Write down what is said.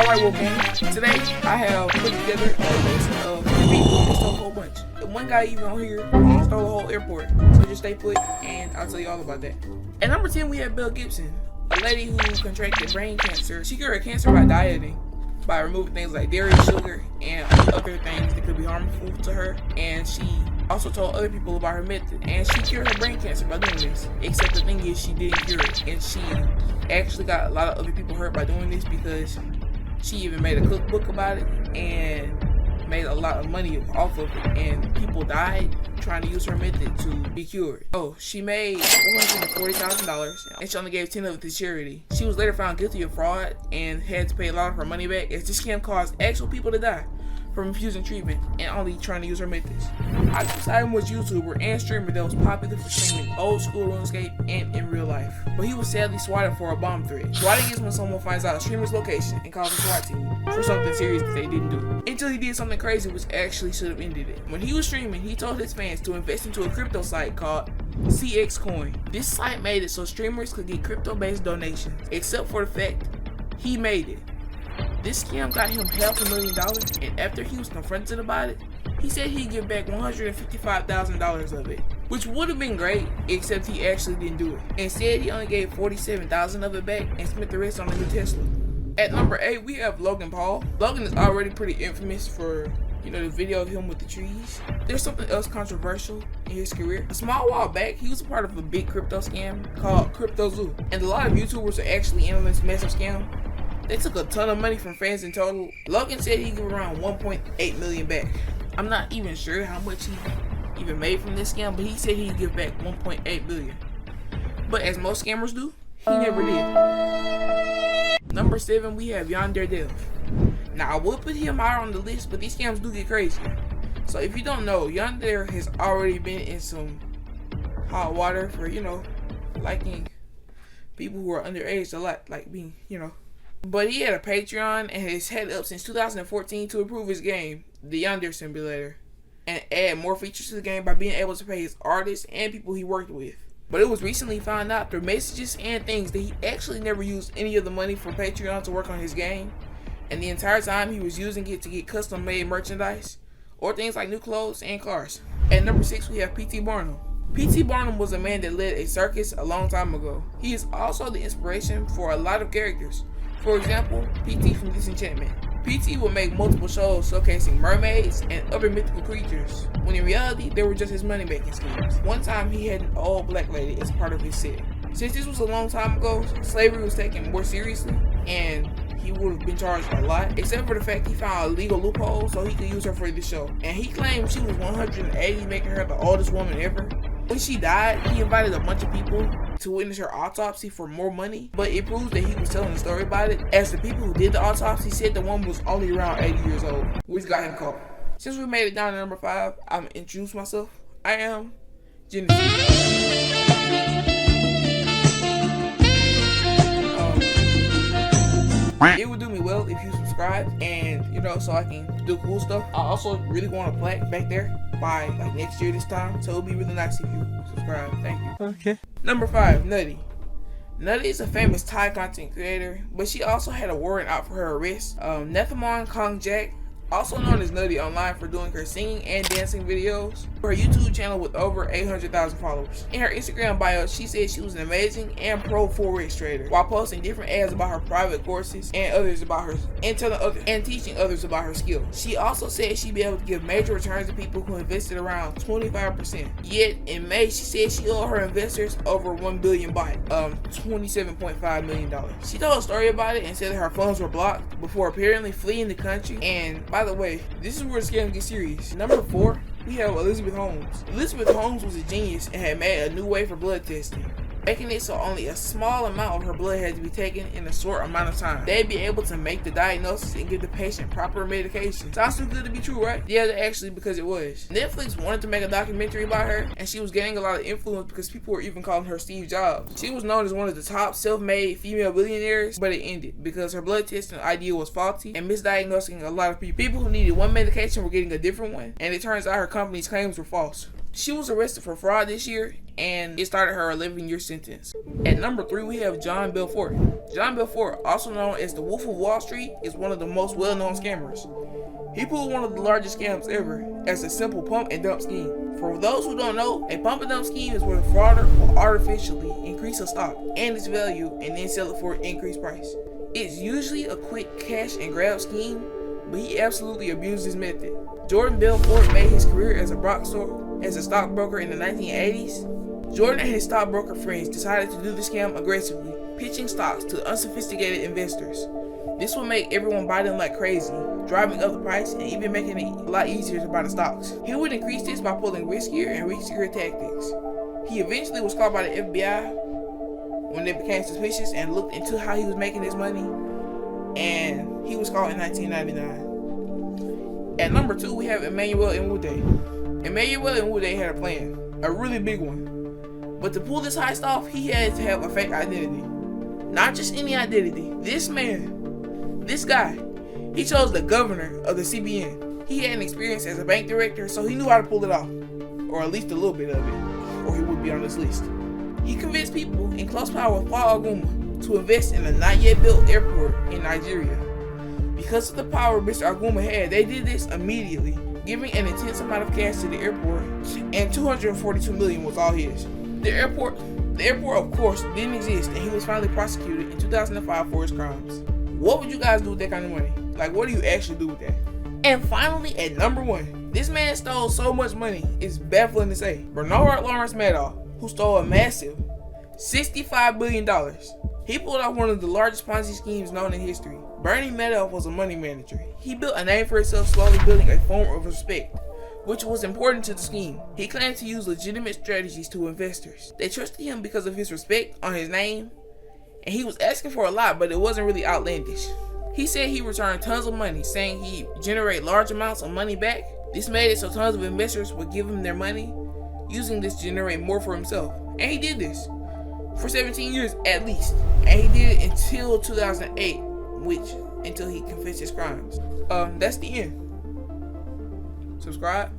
Alright, well, gang, today I have put together a list of the people who stole a whole bunch. And one guy even on here stole a whole airport. So just stay put, and I'll tell you all about that. At number 10, we have Belle Gibson, a lady who contracted brain cancer. She cured her cancer by dieting, by removing things like dairy, sugar, and other things that could be harmful to her. And she also told other people about her method, and she cured her brain cancer by doing this. Except the thing is, she didn't cure it, and she actually got a lot of other people hurt by doing this, because she even made a cookbook about it and made a lot of money off of it, and people died trying to use her method to be cured. Oh, she made $440,000, and she only gave 10 of it to charity. She was later found guilty of fraud and had to pay a lot of her money back, as this scam caused actual people to die from refusing treatment and only trying to use her methods. Octopus Item was a YouTuber and streamer that was popular for streaming old school RuneScape and in real life. But he was sadly swatted for a bomb threat. Swatting is when someone finds out a streamer's location and calls a SWAT team for something serious that they didn't do, until he did something crazy which actually should have ended it. When he was streaming, he told his fans to invest into a crypto site called CX Coin. This site made it so streamers could get crypto-based donations, except for the fact he made it. This scam got him $500,000, and after he was confronted about it, he said he'd give back $155,000 of it, which would have been great, except he actually didn't do it. Instead, he only gave $47,000 of it back and spent the rest on a new Tesla. At number 8, we have Logan Paul. Logan is already pretty infamous for, the video of him with the trees. There's something else controversial in his career. A small while back, he was a part of a big crypto scam called Crypto Zoo, and a lot of YouTubers are actually in on this massive scam. They took a ton of money from fans in total. Logan said he'd give around $1.8 million back. I'm not even sure how much he even made from this scam, but he said he'd give back $1.8 billion. But as most scammers do, he never did. Number 7, we have Yandere Dev. Now, I would put him higher on the list, but these scams do get crazy. So if you don't know, Yandere has already been in some hot water for, liking people who are underage a lot, like being, But he had a Patreon and has had it up since 2014 to improve his game, the Yandere Simulator, and add more features to the game by being able to pay his artists and people he worked with. But it was recently found out through messages and things that he actually never used any of the money from Patreon to work on his game, and the entire time he was using it to get custom made merchandise or things like new clothes and cars. At number 6, we have P.T. Barnum. P.T. Barnum was a man that led a circus a long time ago. He is also the inspiration for a lot of characters. For example, P.T. from Disenchantment. P.T. would make multiple shows showcasing mermaids and other mythical creatures, when in reality, they were just his money-making schemes. One time, he had an all-black lady as part of his set. Since this was a long time ago, slavery was taken more seriously, and he would have been charged a lot, except for the fact he found a legal loophole so he could use her for the show. And he claimed she was 180, making her the oldest woman ever. When she died, he invited a bunch of people to witness her autopsy for more money, but it proves that he was telling a story about it, as the people who did the autopsy said the woman was only around 80 years old, which got him caught. Since we made it down to number 5, I'm going to introduce myself. I am Genesis. It would do me well if you subscribe, and so I can do cool stuff. I also really want a plaque back there by next year this time, so it would be really nice if you subscribe. Thank you. Okay. Number 5, Nutty. Nutty is a famous Thai content creator, but she also had a warrant out for her arrest. Nethamon Kong Jack, also known as Nutty online for doing her singing and dancing videos, for her YouTube channel with over 800,000 followers. In her Instagram bio, she said she was an amazing and pro Forex trader, while posting different ads about her private courses and teaching others about her skills. She also said she'd be able to give major returns to people who invested around 25%. Yet in May, she said she owed her investors over 1 billion baht, $27.5 million. She told a story about it and said that her funds were blocked before apparently fleeing the country. And by the way, this is where the scam gets serious. Number 4, we have Elizabeth Holmes. Elizabeth Holmes was a genius and had made a new way for blood testing, making it so only a small amount of her blood had to be taken in a short amount of time. They'd be able to make the diagnosis and give the patient proper medication. Sounds too good to be true, right? Yeah, actually, because it was. Netflix wanted to make a documentary about her, and she was gaining a lot of influence because people were even calling her Steve Jobs. She was known as one of the top self-made female billionaires, but it ended because her blood testing idea was faulty and misdiagnosing a lot of people. People who needed one medication were getting a different one, and it turns out her company's claims were false. She was arrested for fraud this year, and it started her 11-year sentence. At number 3, we have John Belfort. John Belfort, also known as the Wolf of Wall Street, is one of the most well-known scammers. He pulled one of the largest scams ever as a simple pump and dump scheme. For those who don't know, a pump and dump scheme is where the frauder will artificially increase a stock and its value and then sell it for an increased price. It's usually a quick cash and grab scheme, but he absolutely abused his method. Jordan Belfort made his career as a stockbroker in the 1980s. Jordan and his stockbroker friends decided to do the scam aggressively, pitching stocks to unsophisticated investors. This would make everyone buy them like crazy, driving up the price and even making it a lot easier to buy the stocks. He would increase this by pulling riskier and riskier tactics. He eventually was caught by the FBI when they became suspicious and looked into how he was making his money, and he was caught in 1999. At number 2, we have Emmanuel Nwude. Emmanuel Nwude had a plan, a really big one. But to pull this heist off, he had to have a fake identity. Not just any identity. This guy, he chose the governor of the CBN. He had an experience as a bank director, so he knew how to pull it off. Or at least a little bit of it, or he would be on this list. He convinced people in close power with Paul Aguma to invest in a not yet built airport in Nigeria. Because of the power Mr. Aguma had, they did this immediately, giving an intense amount of cash to the airport, and $242 million was all his. The airport of course didn't exist, and he was finally prosecuted in 2005 for his crimes. What would you guys do with that kind of money? Like, what do you actually do with that? And finally, at number 1, this man stole so much money, it's baffling to say. Bernard Lawrence Madoff, who stole a massive $65 billion. He pulled off one of the largest Ponzi schemes known in history. Bernie Madoff was a money manager. He built a name for himself, slowly building a form of respect, which was important to the scheme. He claimed to use legitimate strategies to investors. They trusted him because of his respect on his name, and he was asking for a lot, but it wasn't really outlandish. He said he returned tons of money, saying he'd generate large amounts of money back. This made it so tons of investors would give him their money, using this to generate more for himself. And he did this for 17 years at least. And he did it until 2008, until he confessed his crimes. That's the end. Subscribe.